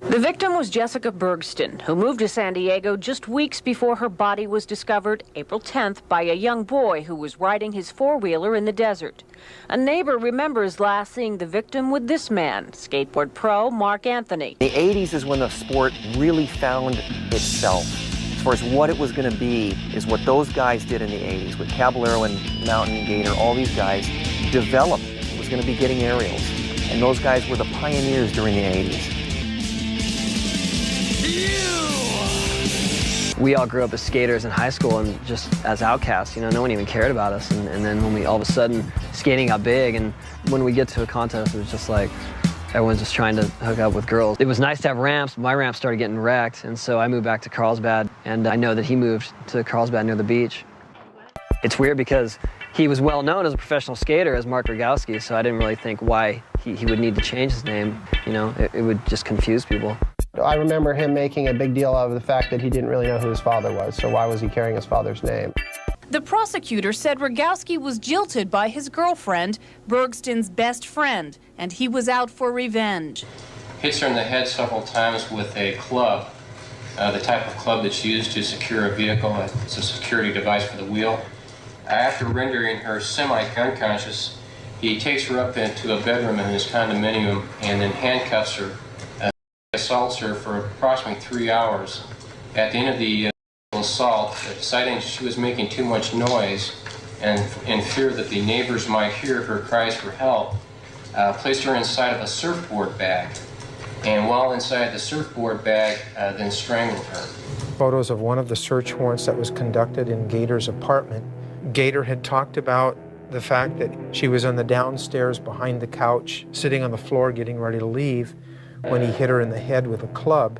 The victim was Jessica Bergston, who moved to San Diego just weeks before her body was discovered April 10th by a young boy who was riding his four-wheeler in the desert. A neighbor remembers last seeing the victim with this man, skateboard pro Mark Anthony. The 80s is when the sport really found itself. As far as what it was going to be, is what those guys did in the 80s with Caballero and Mountain Gator. All these guys developed. It was going to be getting aerials. And those guys were the pioneers during the 80s. We all grew up as skaters in high school and just as outcasts, you know, no one even cared about us. And then when we all of a sudden skating got big, and when we get to a contest, it was just like everyone's just trying to hook up with girls. It was nice to have ramps. My ramp started getting wrecked, and so I moved back to Carlsbad, and I know that he moved to Carlsbad near the beach. It's weird because he was well known as a professional skater as Mark Rogowski, so I didn't really think why he would need to change his name. You know, it would just confuse people. I remember him making a big deal out of the fact that he didn't really know who his father was, so why was he carrying his father's name? The prosecutor said Rogowski was jilted by his girlfriend, Bergston's best friend, and he was out for revenge. Hits her in the head several times with a club, the type of club that's used to secure a vehicle. It's a security device for the wheel. After rendering her semi-unconscious, he takes her up into a bedroom in his condominium and then handcuffs her. Assaults her for approximately 3 hours. At the end of the assault, deciding she was making too much noise and in fear that the neighbors might hear her cries for help, placed her inside of a surfboard bag. And while inside the surfboard bag, then strangled her. Photos of one of the search warrants that was conducted in Gator's apartment. Gator had talked about the fact that she was on the downstairs behind the couch, sitting on the floor getting ready to leave, when he hit her in the head with a club.